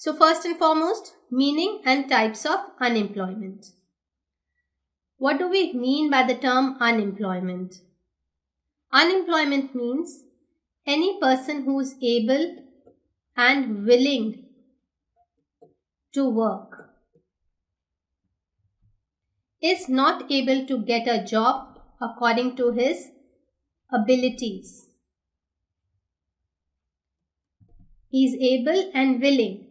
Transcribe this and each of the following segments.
So first and foremost, meaning and types of unemployment. What do we mean by the term unemployment? Unemployment means any person who is able and willing to work is not able to get a job according to his abilities. He is able and willing.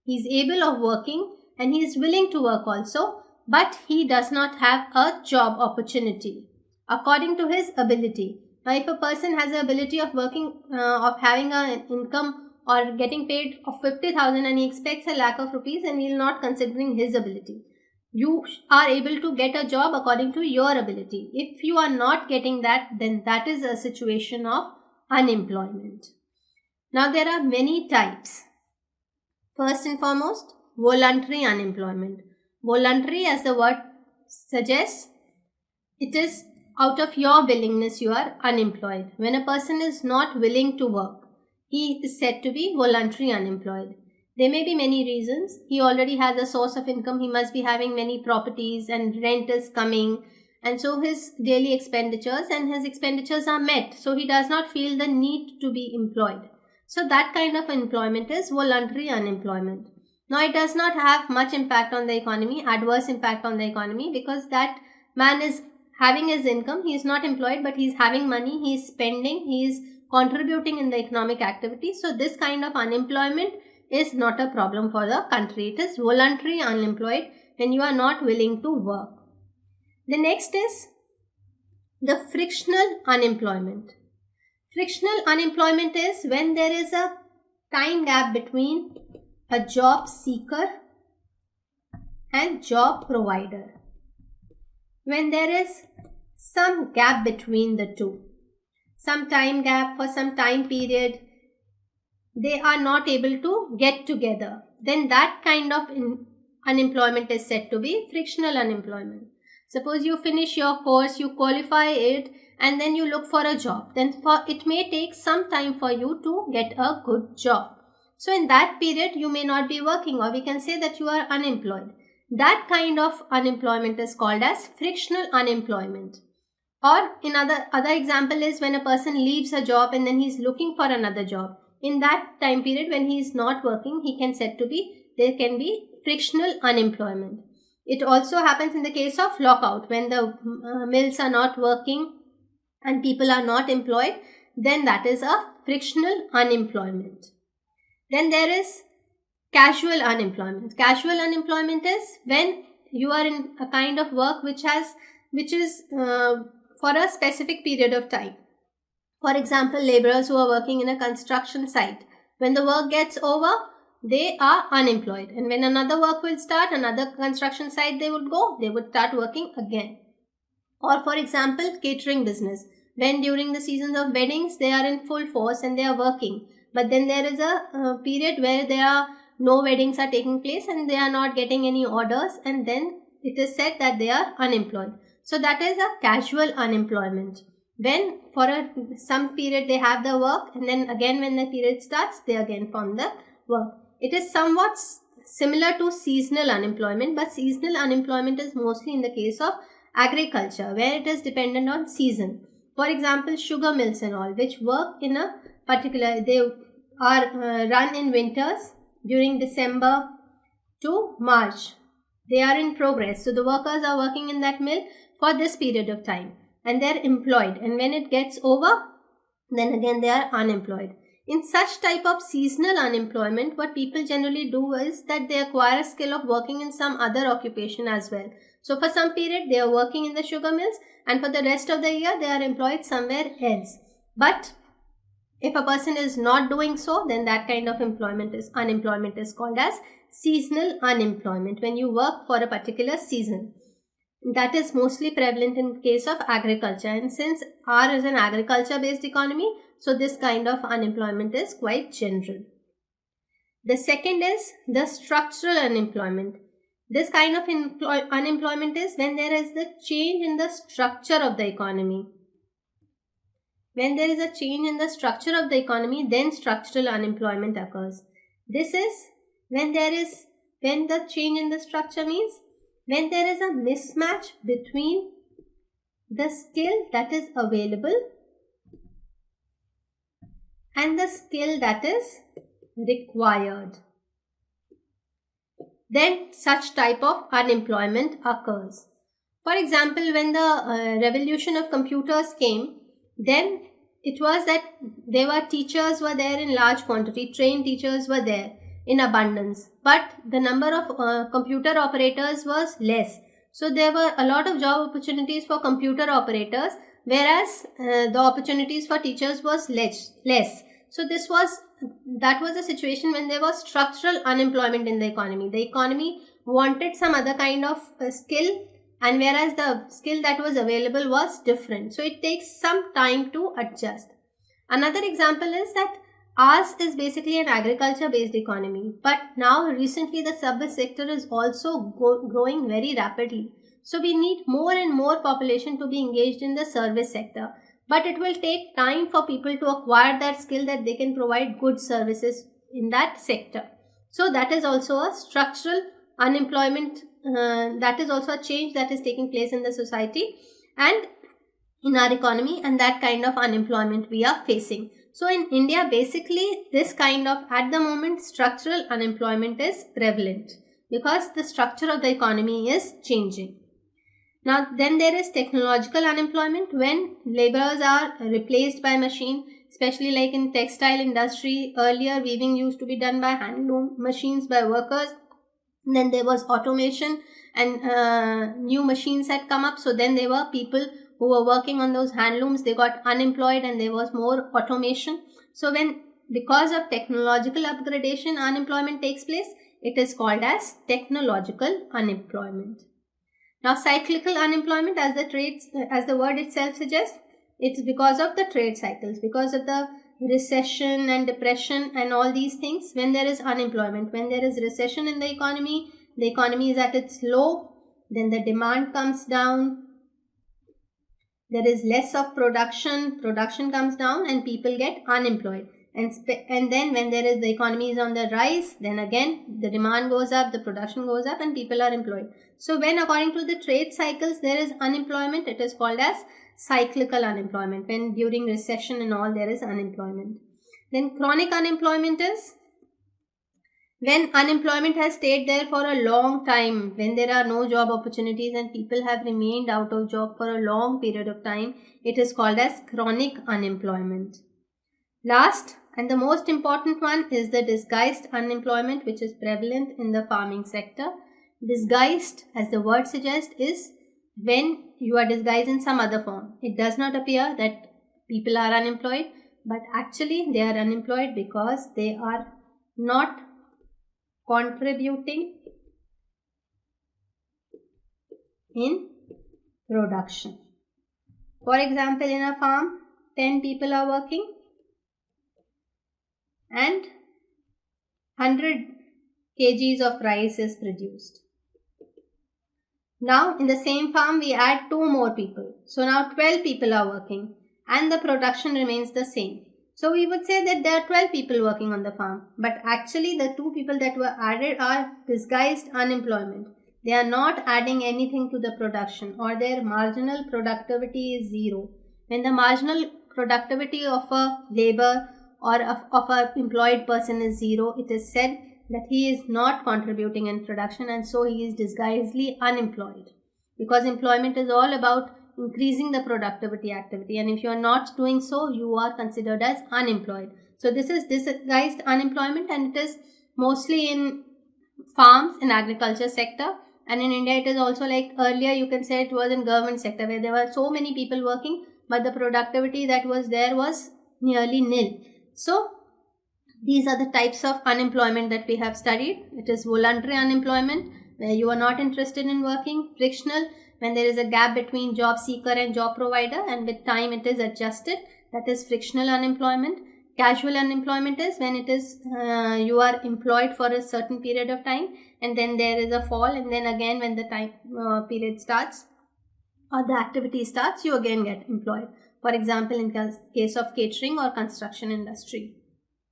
He is able of working and he is willing to work also, but he does not have a job opportunity according to his ability. Now, if a person has the ability of working, of having an income or getting paid of 50,000 and he expects a lakh of rupees, and he will not considering his ability. You are able to get a job according to your ability. If you are not getting that, then that is a situation of unemployment. Now, there are many types. First and foremost, voluntary unemployment. Voluntary, as the word suggests, it is out of your willingness you are unemployed. When a person is not willing to work, he is said to be voluntary unemployed. There may be many reasons. He already has a source of income. He must be having many properties and rent is coming. And so his daily expenditures and his expenditures are met. So he does not feel the need to be employed. So that kind of employment is voluntary unemployment. Now it does not have much impact on the economy, adverse impact on the economy, because that man is having his income. He is not employed, but he is having money. He is spending. He is contributing in the economic activity. So this kind of unemployment is not a problem for the country. It is voluntary unemployed when you are not willing to work. The next is the frictional unemployment. Frictional unemployment is when there is a time gap between a job seeker and job provider. When there is some gap between the two, some time gap for some time period, they are not able to get together, then that kind of unemployment is said to be frictional unemployment. Suppose you finish your course, you qualify it, and then you look for a job. Then it may take some time for you to get a good job. So in that period, you may not be working, or we can say that you are unemployed. That kind of unemployment is called as frictional unemployment. Or another example is when a person leaves a job and then he is looking for another job. In that time period when he is not working, there can be frictional unemployment. It also happens in the case of lockout, when the mills are not working and people are not employed, then that is a frictional unemployment. Then there is casual unemployment. Casual unemployment is when you are in a kind of work which is for a specific period of time. For example, laborers who are working in a construction site, when the work gets over, they are unemployed. And when another work will start, another construction site they would start working again. Or for example, catering business. When during the seasons of weddings, they are in full force and they are working. But then there is a period where no weddings are taking place and they are not getting any orders, and then it is said that they are unemployed. So that is a casual unemployment. When for some period they have the work, and then again when the period starts, they again form the work. It is somewhat similar to seasonal unemployment, but seasonal unemployment is mostly in the case of agriculture, where it is dependent on season. For example, sugar mills and all, which work in a particular, they are run in winters during December to March. They are in progress. So the workers are working in that mill for this period of time and they are employed. And when it gets over, then again they are unemployed. In such type of seasonal unemployment, what people generally do is that they acquire a skill of working in some other occupation as well. So for some period they are working in the sugar mills, and for the rest of the year they are employed somewhere else. But if a person is not doing so, then that kind of unemployment is called as seasonal unemployment, when you work for a particular season. That is mostly prevalent in case of agriculture, and since ours is an agriculture based economy, so this kind of unemployment is quite general. The second is the structural unemployment. This kind of unemployment is when there is the change in the structure of the economy. When there is a change in the structure of the economy, then structural unemployment occurs. This is When the change in the structure means when there is a mismatch between the skill that is available and the skill that is required, then such type of unemployment occurs. For example, when the revolution of computers came, then it was that teachers were there in large quantity, trained teachers were there in abundance, but the number of computer operators was less. So there were a lot of job opportunities for computer operators, whereas the opportunities for teachers was less. So that was a situation when there was structural unemployment in the economy. The economy wanted some other kind of skill, and whereas the skill that was available was different. So it takes some time to adjust. Another example is that ours is basically an agriculture based economy, but now recently the service sector is also growing very rapidly. So we need more and more population to be engaged in the service sector. But it will take time for people to acquire that skill that they can provide good services in that sector. So that is also a structural unemployment, that is also a change that is taking place in the society and in our economy, and that kind of unemployment we are facing. So in India, basically this kind of, at the moment, structural unemployment is prevalent because the structure of the economy is changing. Now, then there is technological unemployment, when laborers are replaced by machine, especially like in textile industry. Earlier, weaving used to be done by handloom machines by workers. Then there was automation and new machines had come up. So then there were people who were working on those handlooms. They got unemployed and there was more automation. So because of technological upgradation, unemployment takes place, it is called as technological unemployment. Now, cyclical unemployment, as the word itself suggests, it's because of the trade cycles, because of the recession and depression and all these things. When there is unemployment, when there is recession in the economy is at its low, then the demand comes down, there is less of production comes down and people get unemployed. And then when the economy is on the rise, then again the demand goes up, the production goes up and people are employed. So when according to the trade cycles there is unemployment, it is called as cyclical unemployment. When during recession and all there is unemployment. Then chronic unemployment is when unemployment has stayed there for a long time, when there are no job opportunities and people have remained out of job for a long period of time, it is called as chronic unemployment. Last and the most important one is the disguised unemployment, which is prevalent in the farming sector. Disguised, as the word suggests, is when you are disguised in some other form. It does not appear that people are unemployed, but actually they are unemployed because they are not contributing in production. For example, in a farm, 10 people are working and 100 kgs of rice is produced. Now in the same farm we add 2 more people. So now 12 people are working and the production remains the same. So we would say that there are 12 people working on the farm, but actually the 2 people that were added are disguised unemployment. They are not adding anything to the production, or their marginal productivity is 0. When the marginal productivity of a labor or of an employed person is 0, it is said that he is not contributing in production and so he is disguisedly unemployed. Because employment is all about increasing the productivity activity, and if you are not doing so, you are considered as unemployed. So this is disguised unemployment, and it is mostly in farms, in agriculture sector, and in India it is also like earlier you can say it was in government sector where there were so many people working but the productivity that was there was nearly nil. So these are the types of unemployment that we have studied. It is voluntary unemployment, where you are not interested in working. Frictional, when there is a gap between job seeker and job provider and with time it is adjusted, that is frictional unemployment. Casual unemployment is when it is you are employed for a certain period of time and then there is a fall, and then again when the time period starts or the activity starts, you again get employed. For example, in case of catering or construction industry.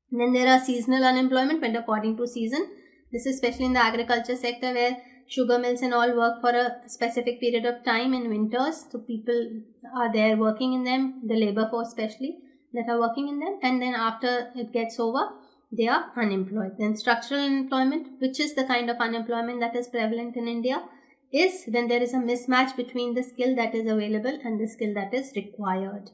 And then there are seasonal unemployment, when according to season This is especially in the agriculture sector, where sugar mills and all work for a specific period of time in winters. So people are there working in them, the labor force especially that are working in them, and then after it gets over, they are unemployed. Then structural unemployment, which is the kind of unemployment that is prevalent in India, is when there is a mismatch between the skill that is available and the skill that is required.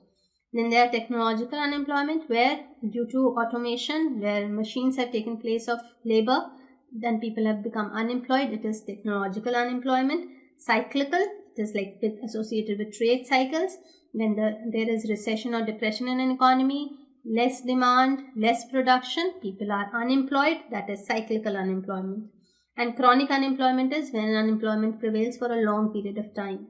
Then there are technological unemployment, where due to automation, where machines have taken place of labor, then people have become unemployed. It is technological unemployment. Cyclical, it is like associated with trade cycles. When there is recession or depression in an economy, less demand, less production, people are unemployed. That is cyclical unemployment. And chronic unemployment is when unemployment prevails for a long period of time.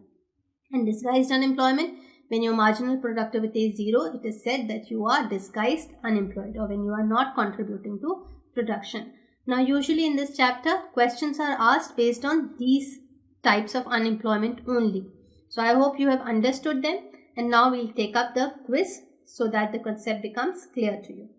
And disguised unemployment, when your marginal productivity is zero, it is said that you are disguised unemployed, or when you are not contributing to production. Now, usually in this chapter, questions are asked based on these types of unemployment only. So I hope you have understood them, and now we'll take up the quiz so that the concept becomes clear to you.